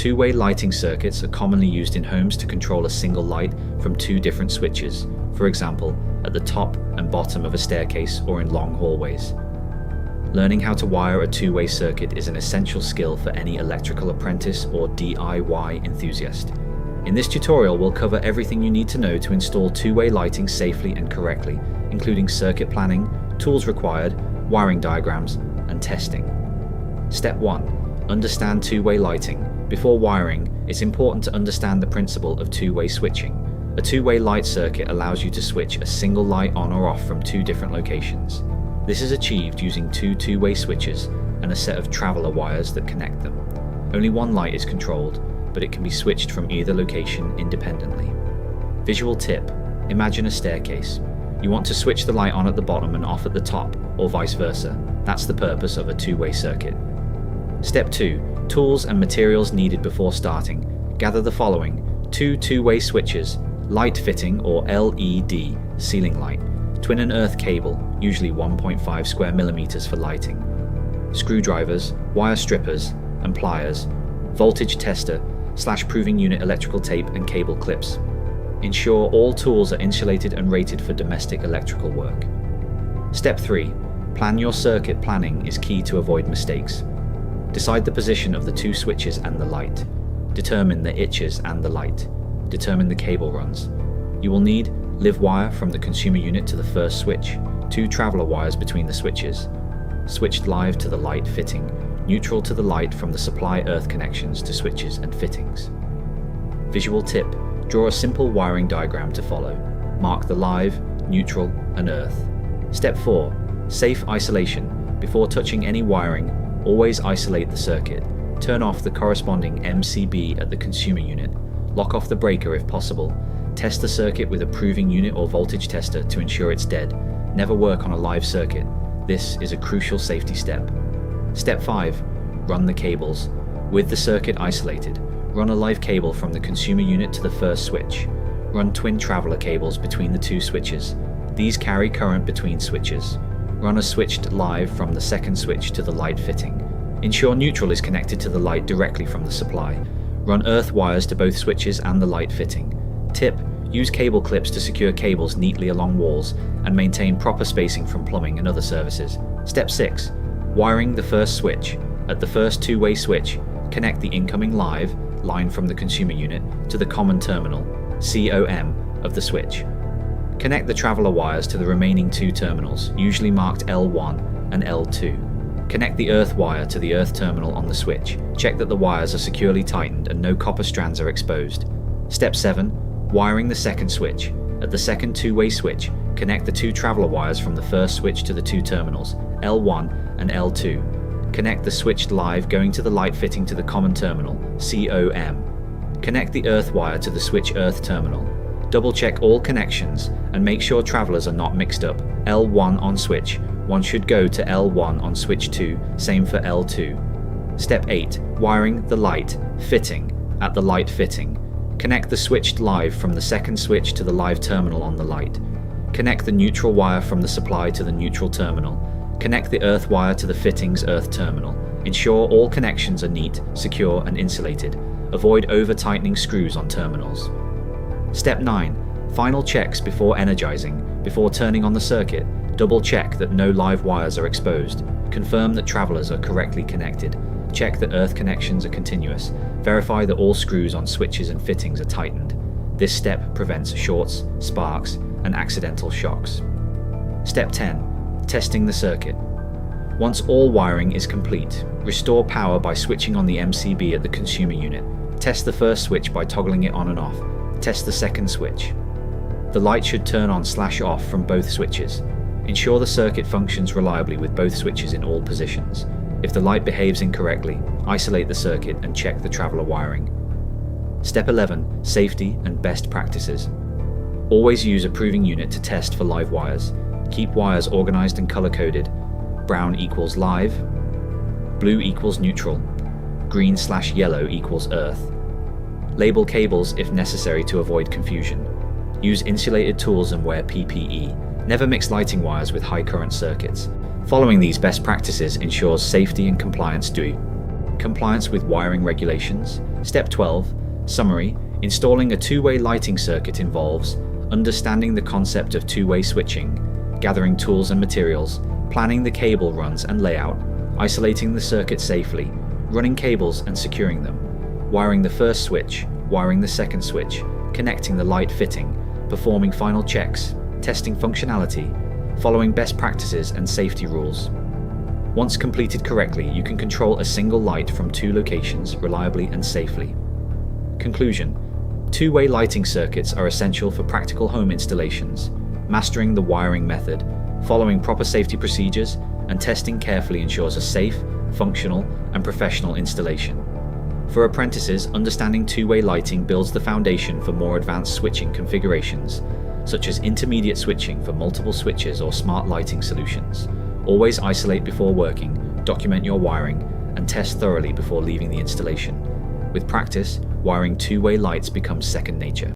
Two-way lighting circuits are commonly used in homes to control a single light from two different switches, for example, at the top and bottom of a staircase or in long hallways. Learning how to wire a two-way circuit is an essential skill for any electrical apprentice or DIY enthusiast. In this tutorial, we'll cover everything you need to know to install two-way lighting safely and correctly, including circuit planning, tools required, wiring diagrams, and testing. Step 1. Understand two-way lighting. Before wiring, it's important to understand the principle of two-way switching. A two-way light circuit allows you to switch a single light on or off from two different locations. This is achieved using two two-way switches and a set of traveler wires that connect them. Only one light is controlled, but it can be switched from either location independently. Visual tip: imagine a staircase. You want to switch the light on at the bottom and off at the top, or vice versa. That's the purpose of a two-way circuit. Step 2. Tools and materials needed before starting. Gather the following: two two-way switches, light fitting or LED ceiling light, twin and earth cable, usually 1.5 square millimeters for lighting, screwdrivers, wire strippers and pliers, voltage tester, /proving unit electrical tape and cable clips. Ensure all tools are insulated and rated for domestic electrical work. Step 3. Plan your circuit. Planning is key to avoid mistakes. Decide the position of the two switches and the light. Determine the itches and the light. Determine the cable runs. You will need live wire from the consumer unit to the first switch, two traveler wires between the switches, switched live to the light fitting, neutral to the light from the supply earth connections to switches and fittings. Visual tip: draw a simple wiring diagram to follow. Mark the live, neutral, and earth. Step 4. Safe isolation. Before touching any wiring, always isolate the circuit. Turn off the corresponding MCB at the consumer unit. Lock off the breaker if possible. Test the circuit with a proving unit or voltage tester to ensure it's dead. Never work on a live circuit. This is a crucial safety step. Step 5. Run the cables. With the circuit isolated, run a live cable from the consumer unit to the first switch. Run twin traveler cables between the two switches. These carry current between switches. Run a switched live from the second switch to the light fitting. Ensure neutral is connected to the light directly from the supply. Run earth wires to both switches and the light fitting. Tip: use cable clips to secure cables neatly along walls and maintain proper spacing from plumbing and other services. Step 6. Wiring the first switch. At the first two-way switch, connect the incoming live line from the consumer unit to the common terminal, COM, of the switch. Connect the traveler wires to the remaining two terminals, usually marked L1 and L2. Connect the earth wire to the earth terminal on the switch. Check that the wires are securely tightened and no copper strands are exposed. Step 7. Wiring the second switch. At the second two-way switch, connect the two traveler wires from the first switch to the two terminals, L1 and L2. Connect the switched live going to the light fitting to the common terminal, COM. Connect the earth wire to the switch earth terminal. Double check all connections and make sure travelers are not mixed up. L1 on switch 1 should go to L1 on switch 2, same for L2. Step 8. Wiring the light fitting. At the light fitting, connect the switched live from the second switch to the live terminal on the light. Connect the neutral wire from the supply to the neutral terminal. Connect the earth wire to the fitting's earth terminal. Ensure all connections are neat, secure, and insulated. Avoid over-tightening screws on terminals. Step 9. Final checks before energizing. Before turning on the circuit, double check that no live wires are exposed. Confirm that travelers are correctly connected. Check that earth connections are continuous. Verify that all screws on switches and fittings are tightened. This step prevents shorts, sparks, and accidental shocks. Step 10. Testing the circuit. Once all wiring is complete, restore power by switching on the MCB at the consumer unit. Test the first switch by toggling it on and off. Test the second switch. The light should turn on/off from both switches. Ensure the circuit functions reliably with both switches in all positions. If the light behaves incorrectly, isolate the circuit and check the traveler wiring. Step 11. Safety and best practices. Always use a proving unit to test for live wires. Keep wires organized and color-coded. Brown equals live, blue equals neutral, green/yellow equals earth. Label cables if necessary to avoid confusion. Use insulated tools and wear PPE. Never mix lighting wires with high current circuits. Following these best practices ensures safety and compliance. Compliance with wiring regulations. Step 12. Summary. Installing a two-way lighting circuit involves understanding the concept of two-way switching, gathering tools and materials, planning the cable runs and layout, isolating the circuit safely, running cables and securing them, wiring the first switch, wiring the second switch, connecting the light fitting, performing final checks, testing functionality, following best practices and safety rules. Once completed correctly, you can control a single light from two locations reliably and safely. Conclusion. Two-way lighting circuits are essential for practical home installations. Mastering the wiring method, following proper safety procedures, and testing carefully ensures a safe, functional, and professional installation. For apprentices, understanding two-way lighting builds the foundation for more advanced switching configurations, such as intermediate switching for multiple switches or smart lighting solutions. Always isolate before working, document your wiring, and test thoroughly before leaving the installation. With practice, wiring two-way lights becomes second nature.